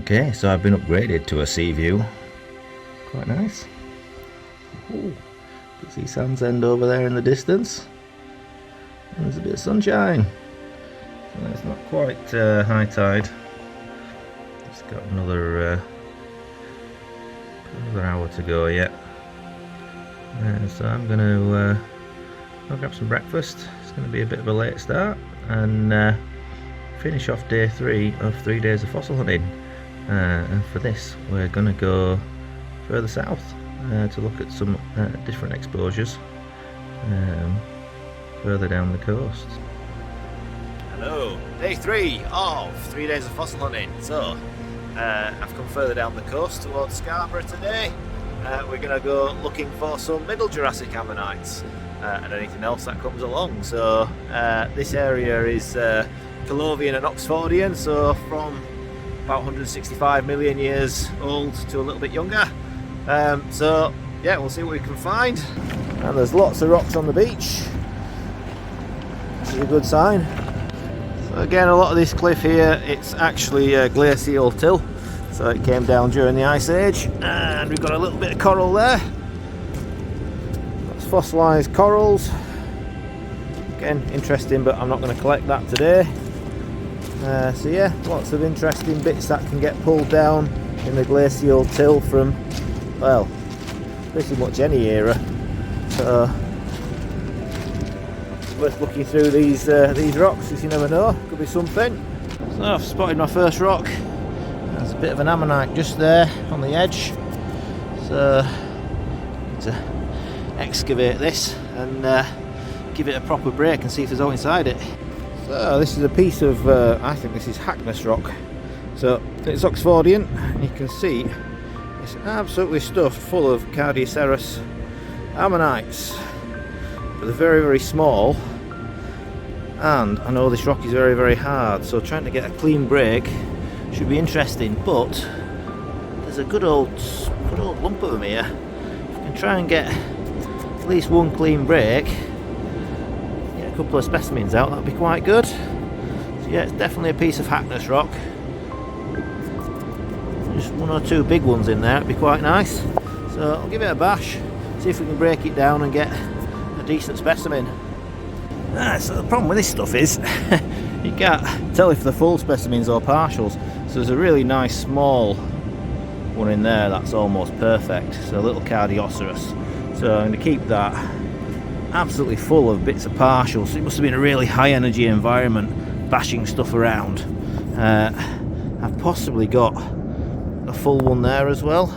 Okay, so I've been upgraded to a sea view. Quite nice. Ooh, you can see Sands End over there in the distance. And there's a bit of sunshine. So it's not quite high tide. It's got another hour to go yet. So I'm going to I'll grab some breakfast. It's going to be a bit of a late start and finish off day 3 of 3 days of fossil hunting. And for this we're going to go further south to look at some different exposures further down the coast. Hello, day 3 of 3 days of fossil hunting. So I've come further down the coast towards Scarborough today. We're going to go looking for some middle Jurassic ammonites and anything else that comes along. So this area is Calovian and Oxfordian, so from about 165 million years old to a little bit younger. So yeah, we'll see what we can find. And there's lots of rocks on the beach, which is a good sign. So again, a lot of this cliff here, it's actually glacial till, so it came down during the Ice Age, and we've got a little bit of coral there. That's fossilised corals. Again, interesting, but I'm not going to collect that today. So yeah, lots of interesting bits that can get pulled down in the glacial till from, well, pretty much any era. So it's worth looking through these rocks, because you never know, could be something. So I've spotted my first rock. There's a bit of an ammonite just there on the edge. So I need to excavate this and give it a proper break and see if there's all inside it. So this is a piece of, I think this is Hackness rock. So it's Oxfordian, and you can see it's absolutely stuffed full of Cardioceras ammonites. But they're very, very small, and I know this rock is very, very hard, so trying to get a clean break should be interesting. But there's a good old lump of them here. If I can try and get at least one clean break, get a couple of specimens out, that'd be quite good. So yeah, it's definitely a piece of Hackness rock. Just 1 or 2 big ones in there, it'd be quite nice. So I'll give it a bash, see if we can break it down and get a decent specimen. So the problem with this stuff is you can't tell if they're full specimens or partials. So there's a really nice small one in there that's almost perfect, so a little Cardioceras. So I'm going to keep that absolutely full of bits of partials. So it must have been a really high energy environment bashing stuff around. I've possibly got a full one there as well.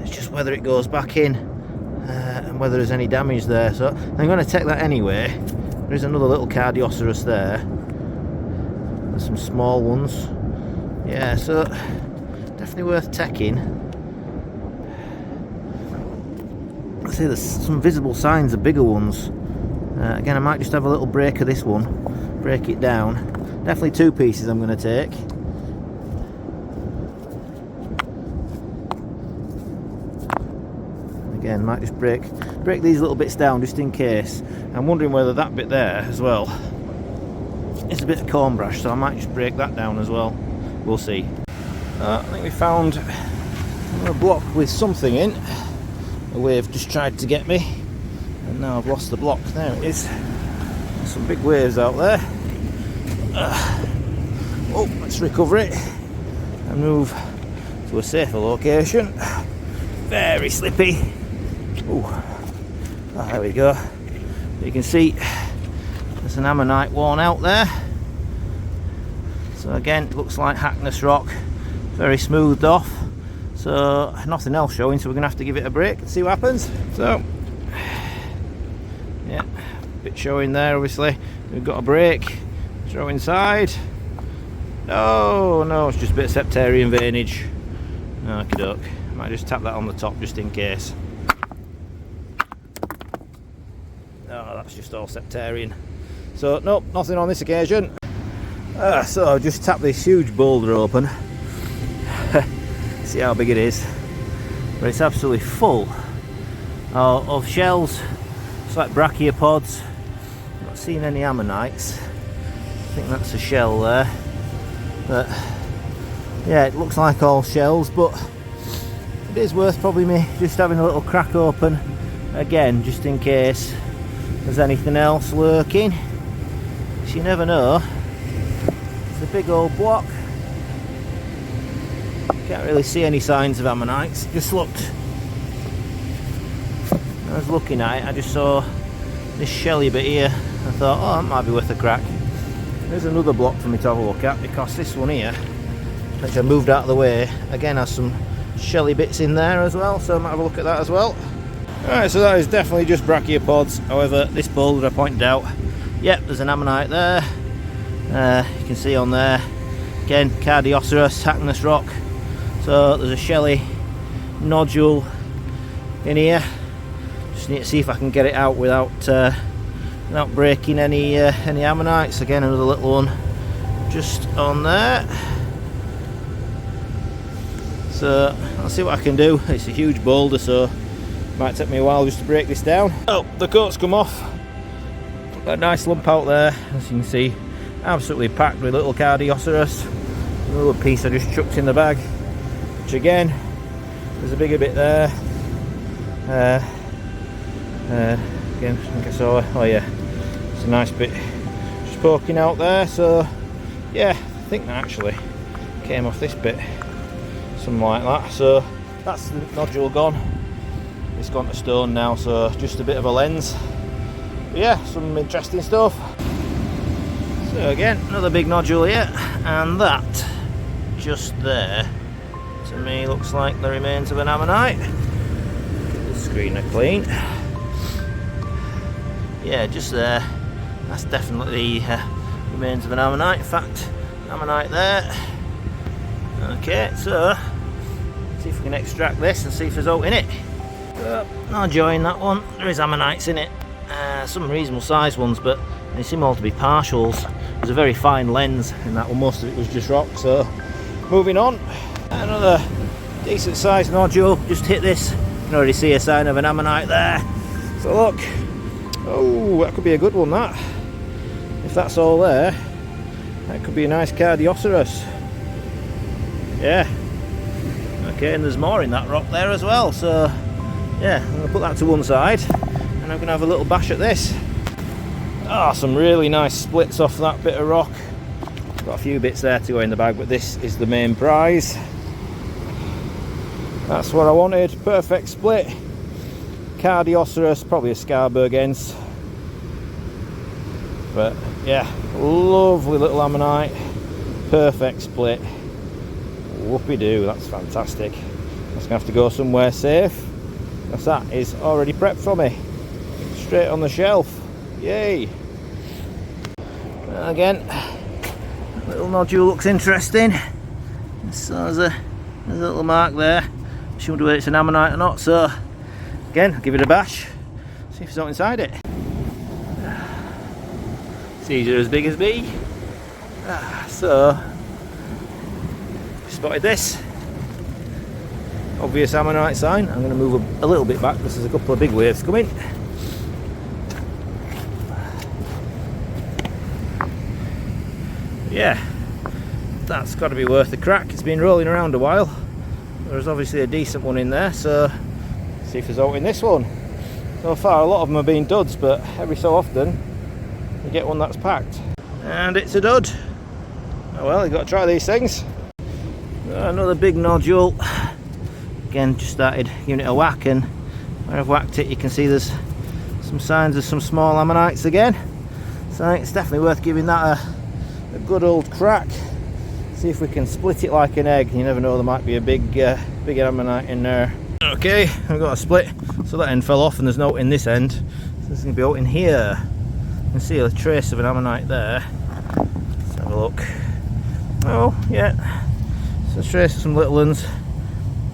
It's just whether it goes back in and whether there's any damage there. So I'm going to take that anyway. There's another little Cardioceras there. There's some small ones. Yeah, so definitely worth taking. I see there's some visible signs of bigger ones. Again, I might just have a little break of this one, break it down. Definitely 2 pieces I'm going to take. Again, might just break these little bits down just in case. I'm wondering whether that bit there as well is a bit of corn brash, so I might just break that down as well. We'll see. I think we found a block with something in. A wave just tried to get me, and now I've lost the block. There it is. There's some big waves out there. Oh, let's recover it and move to a safer location. Very slippy. Oh, there we go. You can see there's an ammonite worn out there. So again, it looks like Hackness rock, very smoothed off. So nothing else showing, so we're going to have to give it a break and see what happens. So yeah, bit showing there obviously. We've got a break. Throw inside. Oh no, it's just a bit of septarian veinage. Okie doke. Might just tap that on the top just in case. Oh, that's just all septarian. So nope, nothing on this occasion. So I'll just tap this huge boulder open. See how big it is. But it's absolutely full of shells. It's like brachiopods. Not seen any ammonites. I think that's a shell there. But yeah, it looks like all shells, but it is worth probably me just having a little crack open again, just in case there's anything else lurking. So you never know. It's a big old block. Can't really see any signs of ammonites. Just looked. I was looking at it, I just saw this shelly bit here. I thought, oh, that might be worth a crack. There's another block for me to have a look at, because this one here, which I moved out of the way, again has some shelly bits in there as well, so I might have a look at that as well. Alright, so that is definitely just brachiopods. However, this boulder I pointed out, yep, there's an ammonite there. You can see on there, again, Cardioceras, Hackness rock. So there's a shelly nodule in here. Just need to see if I can get it out without breaking any ammonites. Again, another little one just on there. So I'll see what I can do. It's a huge boulder, so it might take me a while just to break this down. Oh, the coat's come off. Got a nice lump out there, as you can see, absolutely packed with little Cardioceras. Another piece I just chucked in the bag, which again, there's a bigger bit there. Again, I think I saw, oh yeah, it's a nice bit just poking out there. So yeah, I think that actually came off this bit, something like that. So that's the nodule gone. It's gone to stone now, so just a bit of a lens. But yeah, some interesting stuff. So again, another big nodule here, and that just there to me looks like the remains of an ammonite. Get the screener clean. Yeah, just there. That's definitely remains of an ammonite. In fact, ammonite there. Okay, so see if we can extract this and see if there's out in it. So, I'll join that one. There is ammonites in it. Some reasonable sized ones, but they seem all to be partials. There's a very fine lens in that one. Most of it was just rock. So, moving on. Another decent sized nodule. Just hit this. You can already see a sign of an ammonite there. So look. Oh, that could be a good one, that. If that's all there, that could be a nice Cardioceras. Yeah. Okay, and there's more in that rock there as well. So, yeah, I'm going to put that to one side, and I'm going to have a little bash at this. Ah, some really nice splits off that bit of rock. Got a few bits there to go in the bag, but this is the main prize. That's what I wanted. Perfect split. Cardioceras, probably a Scarboroughense. But yeah, lovely little ammonite. Perfect split. Whoopie-doo, that's fantastic. That's going to have to go somewhere safe, because that is already prepped for me. Straight on the shelf. Yay! Again, little nodule looks interesting. So there's a little mark there. I wonder whether it's an ammonite or not. So again, I'll give it a bash. See if it's not inside it. These are as big as me. So spotted this. Obvious ammonite sign. I'm going to move a little bit back because there's a couple of big waves coming. Yeah, that's got to be worth a crack. It's been rolling around a while. There's obviously a decent one in there, so see if there's out in this one. So far a lot of them have been duds, but every so often you get one that's packed. And it's a dud. Oh well, you've got to try these things. Another big nodule. Again, just started giving it a whack, and where I've whacked it you can see there's some signs of some small ammonites again. So it's definitely worth giving that a good old crack. See if we can split it like an egg. You never know, there might be a big ammonite in there. Okay, I've got a split. So that end fell off and there's no in this end. So there's going to be out in here. You can see a trace of an ammonite there. Let's have a look. Oh, yeah. So a trace of some little ones.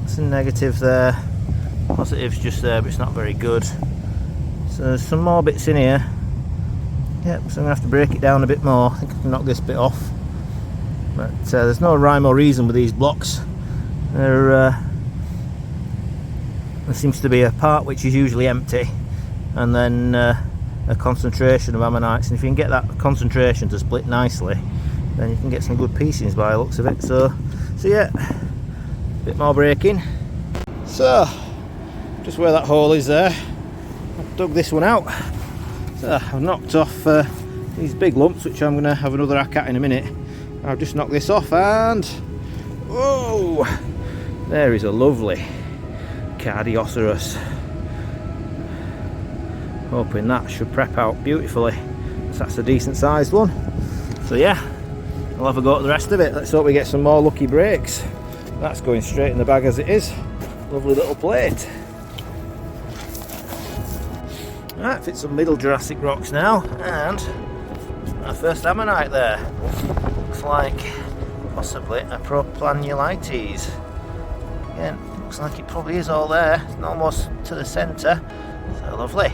That's a negative there. Positive's just there, but it's not very good. So there's some more bits in here. Yep, so I'm going to have to break it down a bit more. I think I can knock this bit off. But there's no rhyme or reason with these blocks. There seems to be a part which is usually empty, and then a concentration of ammonites. And if you can get that concentration to split nicely, then you can get some good piecings by the looks of it. So yeah, a bit more breaking. So just where that hole is there, I've dug this one out. So I've knocked off these big lumps, which I'm going to have another hack at in a minute. I've just knocked this off, and whoa, there is a lovely Cardioceros. Hoping that should prep out beautifully. So that's a decent sized one. So yeah, I'll have a go at the rest of it. Let's hope we get some more lucky breaks. That's going straight in the bag as it is. Lovely little plate. Right, fit some middle Jurassic rocks now, and our first ammonite there. Looks like possibly a Proplanulites. Again, looks like it probably is all there. It's almost to the centre. So lovely.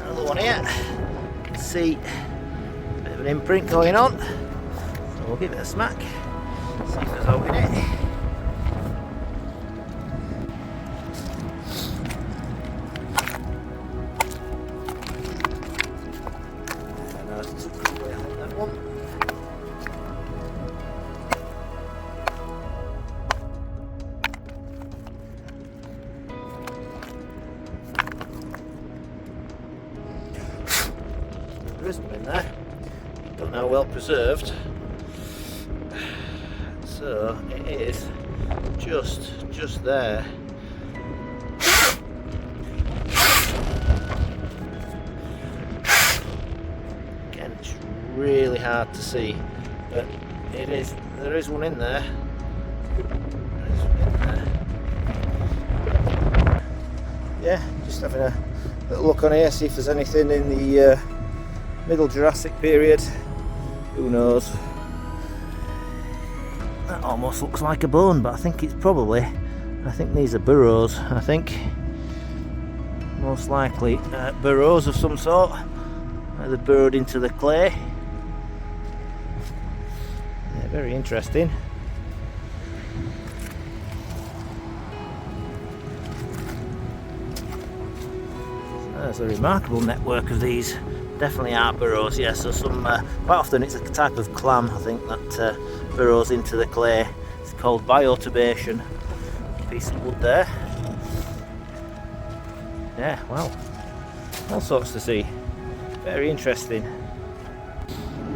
Another one here. You can see a bit of an imprint going on. So we'll give it a smack. See if there's hope in it. There isn't one in there. Don't know how well preserved. So it is just there. Again, it's really hard to see, but it is. There is one in there. There is one in there. Yeah, just having a little look on here, see if there's anything in the Middle Jurassic period. Who knows? That almost looks like a bone, but I think it's probably, I think these are burrows. I think most likely burrows of some sort. They're burrowed into the clay. Yeah, very interesting. There's a remarkable network of these. Definitely are burrows, yeah. So some quite often it's a type of clam, I think, that burrows into the clay. It's called bioturbation. Piece of wood there. Yeah, wow, all sorts to see. Very interesting.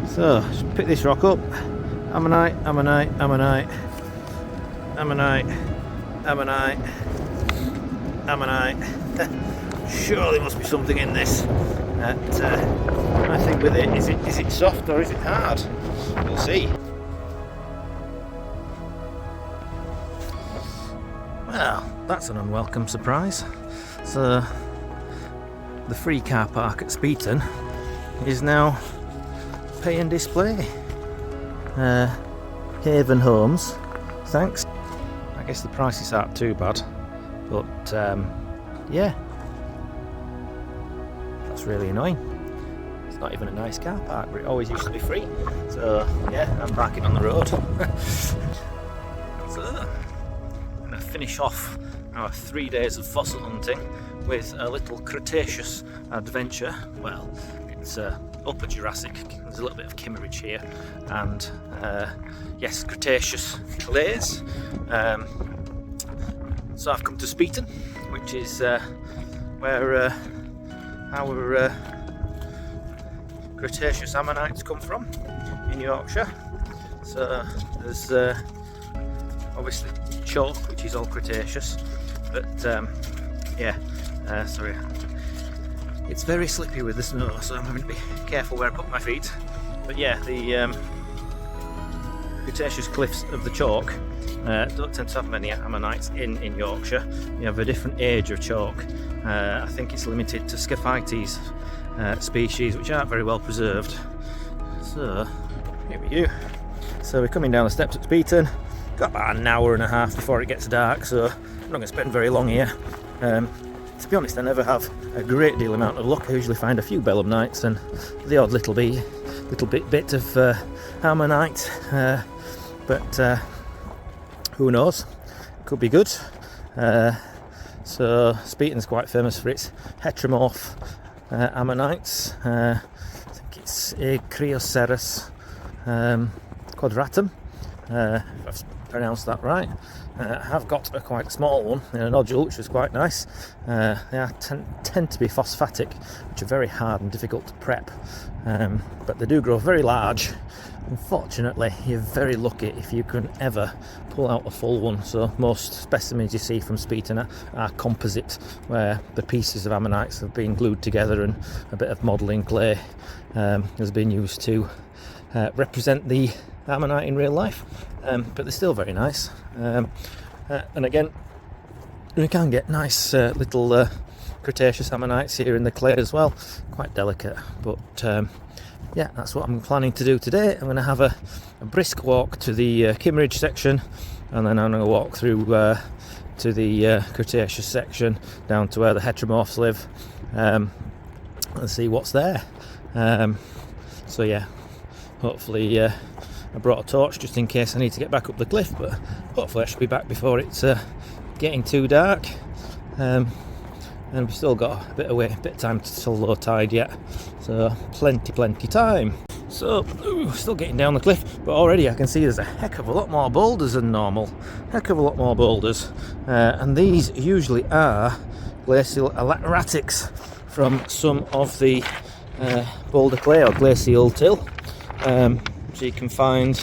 So just pick this rock up. Ammonite, ammonite, ammonite, ammonite, ammonite, ammonite. Surely must be something in this. I think with it, is it soft or is it hard? We'll see. Well, that's an unwelcome surprise. So the free car park at Speeton is now pay and display. Haven Homes, thanks. I guess the prices aren't too bad, but yeah. That's really annoying. It's not even a nice car park, but it always used to be free. So yeah, I'm parking on the road. So I'm going to finish off our 3 days of fossil hunting with a little Cretaceous adventure. Well, it's upper Jurassic. There's a little bit of Kimmeridge here, and yes, Cretaceous clays. So I've come to Speeton, which is where our Cretaceous ammonites come from in Yorkshire. So there's obviously chalk, which is all Cretaceous, but yeah, sorry, it's very slippy with the snow, so I'm having to be careful where I put my feet. But yeah, the Cretaceous cliffs of the chalk don't tend to have many ammonites in Yorkshire. You have a different age of chalk. I think it's limited to Scaphites species, which aren't very well preserved. So here we go. So we're coming down the steps at Speeton. Got about an hour and a half before it gets dark, so I'm not going to spend very long here. To be honest, I never have a great deal amount of luck. I usually find a few belemnites and the odd little bit of ammonite, but who knows? Could be good. So Speeton's quite famous for its heteromorph ammonites. I think it's Cretaceous quadratum, if I've pronounced that right. I have got a quite small one in a nodule, which was quite nice. They tend to be phosphatic, which are very hard and difficult to prep, but they do grow very large. Unfortunately, you're very lucky if you can ever pull out a full one. So most specimens you see from Speeton are composite, where the pieces of ammonites have been glued together and a bit of modelling clay has been used to represent the ammonite in real life, but they're still very nice. And again, we can get nice little Cretaceous ammonites here in the clay as well, quite delicate, but yeah, that's what I'm planning to do today. I'm going to have a brisk walk to the Kimmeridge section, and then I'm going to walk through to the Cretaceous section down to where the heteromorphs live, and see what's there. So yeah, hopefully I brought a torch just in case I need to get back up the cliff, but hopefully I should be back before it's getting too dark. And we've still got a bit of time till low tide yet, so plenty time. So still getting down the cliff, but already I can see there's a heck of a lot more boulders than normal. And these usually are glacial erratics from some of the boulder clay or glacial till. So you can find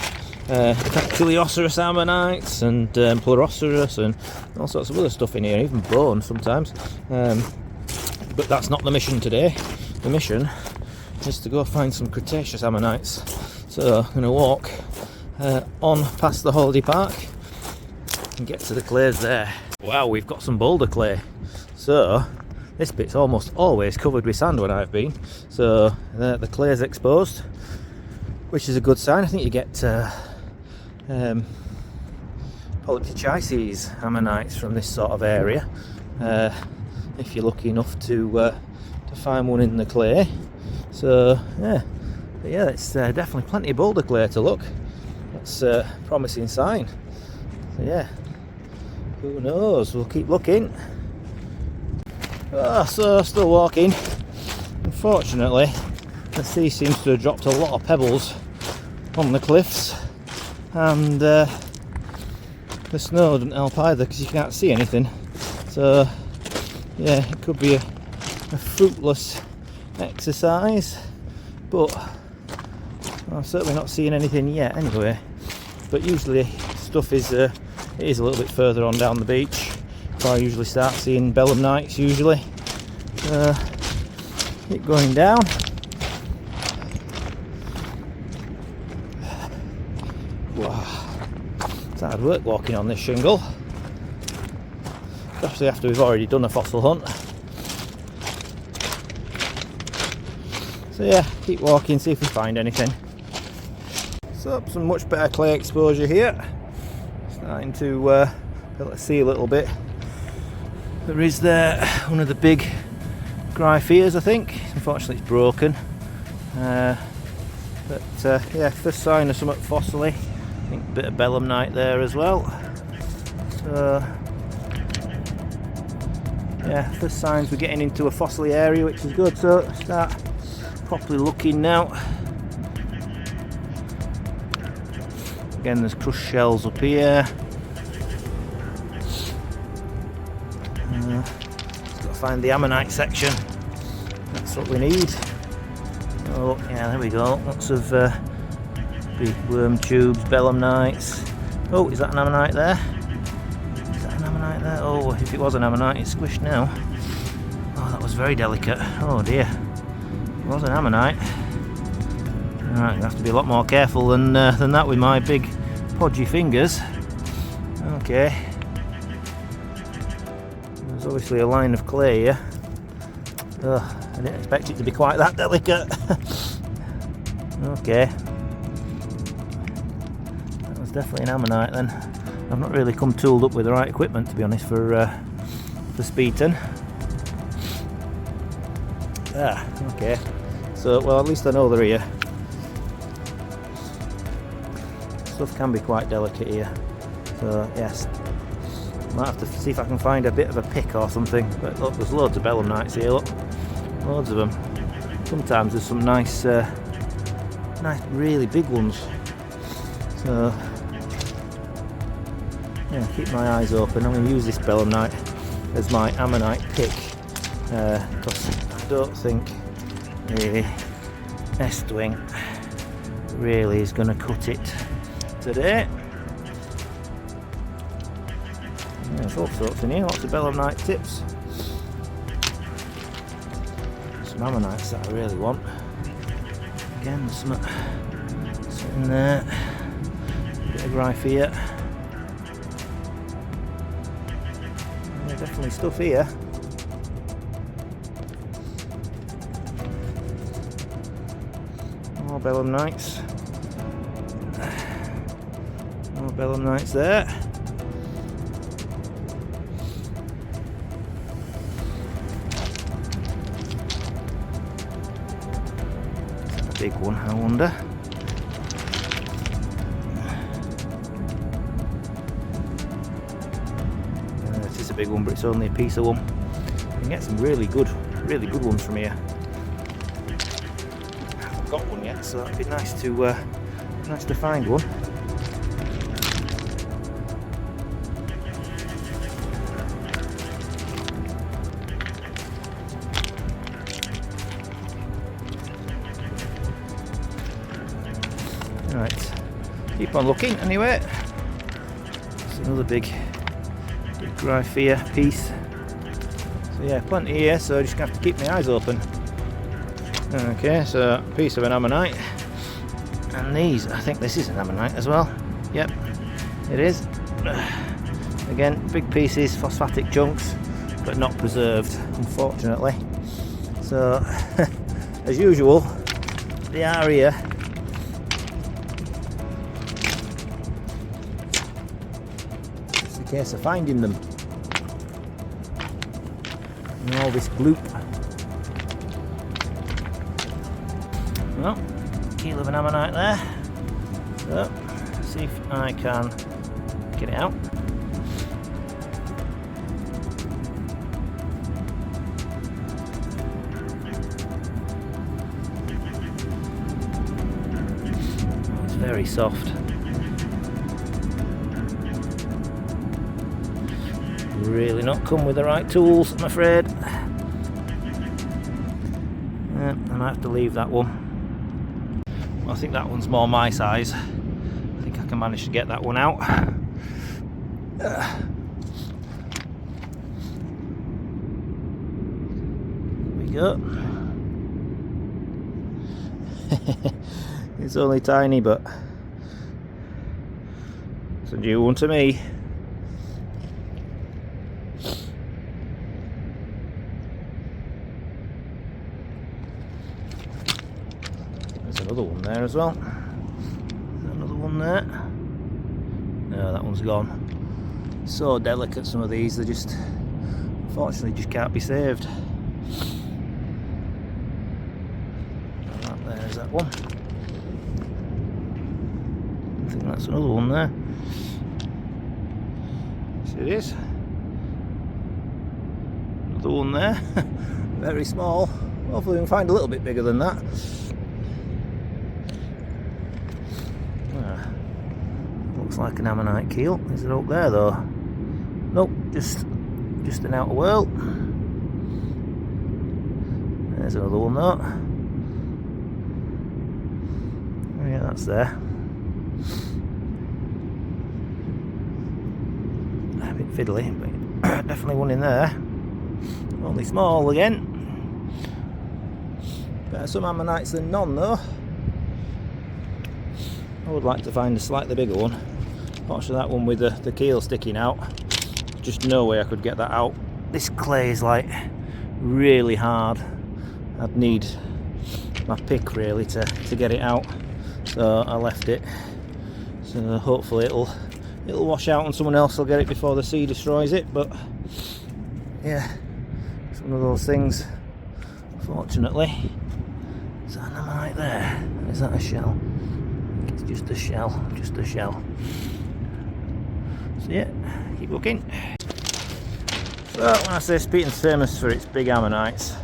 Dactylioceras ammonites and Pleuroceras and all sorts of other stuff in here, even bone sometimes. But that's not the mission today. The mission is to go find some Cretaceous ammonites. So I'm going to walk on past the holiday park and get to the clays there. Wow, we've got some boulder clay. So this bit's almost always covered with sand when I've been. So the clay is exposed, which is a good sign. I think you get Polyptychices ammonites from this sort of area, if you're lucky enough to find one in the clay. So yeah, but yeah, it's definitely plenty of boulder clay to look. That's a promising sign. So yeah, who knows? We'll keep looking. So still walking. Unfortunately, the sea seems to have dropped a lot of pebbles on the cliffs, and the snow doesn't help either because you can't see anything. So yeah, it could be a fruitless exercise, but I'm certainly not seeing anything yet anyway. But usually stuff is it is a little bit further on down the beach before I usually start seeing belemnites usually. Keep going down. Wow, it's hard work walking on this shingle, especially after we've already done a fossil hunt. So yeah, keep walking, see if we find anything. So some much better clay exposure here. Starting to be able to see a little bit. There is there one of the big Gryphaeas, I think. Unfortunately it's broken. But yeah, first sign of something fossily. I think a bit of belemnite there as well. So yeah, first signs we're getting into a fossily area, which is good. So start properly looking now. Again, there's crushed shells up here. Got to find the ammonite section. That's what we need. Oh yeah, there we go. Lots of big worm tubes, belemnites. Oh, is that an ammonite there? Is that an ammonite there? Oh, if it was an ammonite, it's squished now. Oh, that was very delicate. Oh dear. It was an ammonite. Right, I have to be a lot more careful than that with my big podgy fingers. Okay. There's obviously a line of clay here. Oh, I didn't expect it to be quite that delicate. Okay. That was definitely an ammonite then. I've not really come tooled up with the right equipment, to be honest, for Speeton. Ah, okay. So, well, at least I know they're here. Stuff can be quite delicate here. So, yes. Might have to see if I can find a bit of a pick or something. But look, there's loads of belemnites here, look. Loads of them. Sometimes there's some nice nice, really big ones. So yeah, keep my eyes open. I'm going to use this belemnite as my ammonite pick, because I don't think the Estwing really is going to cut it today. Yeah, there's all sorts in here, lots of belemnite tips. Some ammonites that I really want. Again, there's some sitting there. Bit of rife here. Yeah, definitely stuff here. More belemnites. More belemnites there. Big one, I wonder. This is a big one, but it's only a piece of one. You can get some really good ones from here. I haven't got one yet, so it'd be nice to find one. Right, keep on looking anyway. It's another big Gryphia piece. So yeah, plenty here, so just gonna have to keep my eyes open. Okay, so a piece of an ammonite. And these, I think this is an ammonite as well. Yep, it is. Again, big pieces, phosphatic chunks, but not preserved, unfortunately. So, as usual, they are here. Case of finding them. And all this gloop. Well, keel of an ammonite there. So, see if I can get it out. It's very soft. Really not come with the right tools, I'm afraid. I might have to leave that one. Well, I think that one's more my size. I think I can manage to get that one out. There we go. It's only tiny, but it's a new one to me. Another one there as well. Another one there. No, that one's gone. So delicate, some of these, they just unfortunately just can't be saved. That there's that one. I think that's another one there. Yes, it is. Another one there. Very small. Hopefully we can find a little bit bigger than that. Looks like an ammonite keel. Is it up there though? Nope, just an outer whirl. There's another one though. Oh yeah, that's there. A bit fiddly, but definitely one in there. Only small again. Better some ammonites than none though. I would like to find a slightly bigger one. Watch that one with the keel sticking out. Just no way I could get that out. This clay is like really hard. I'd need my pick really to get it out. So I left it. So hopefully it'll wash out and someone else will get it before the sea destroys it. But yeah, it's one of those things. Fortunately, is that an ammonite there? Is that a shell? It's just a shell, just a shell. So yeah, keep looking. So when I say Speeton's famous for its big ammonites,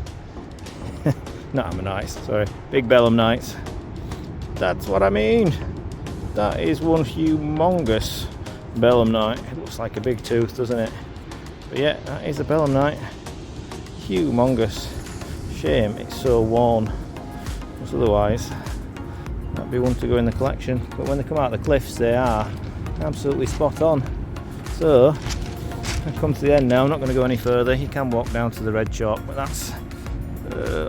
not ammonites, sorry, big belemnites. That's what I mean. That is one humongous belemnite. It looks like a big tooth, doesn't it? But yeah, that is a belemnite. Humongous. Shame it's so worn, because otherwise that'd be one to go in the collection. But when they come out of the cliffs, they are absolutely spot on. So I've come to the end now. I'm not going to go any further. You can walk down to the red chalk, but that's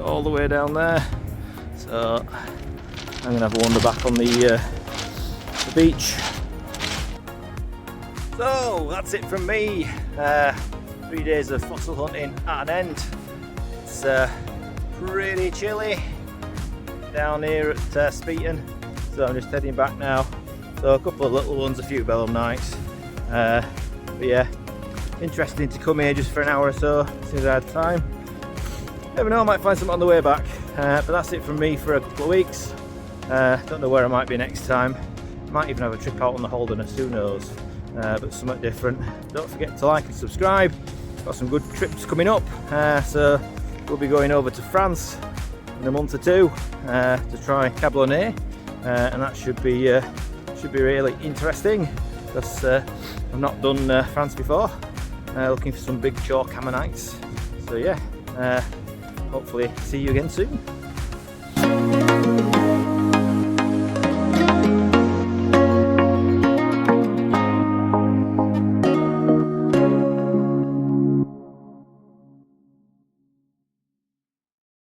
all the way down there. So I'm going to have a wander back on the beach. So that's it from me. 3 days of fossil hunting at an end. It's pretty chilly down here at Speeton, so I'm just heading back now. So a couple of little ones, a few belemnites. But yeah, interesting to come here just for an hour or so as soon as I had time. Never know, I might find something on the way back. But that's it from me for a couple of weeks. Don't know where I might be next time. Might even have a trip out on the Holderness, who knows. But something different. Don't forget to like and subscribe. Got some good trips coming up. So we'll be going over to France in a month or two to try Cablonnet, and that should be really interesting because I've not done France before. Looking for some big chalk ammonites. So yeah, hopefully see you again soon.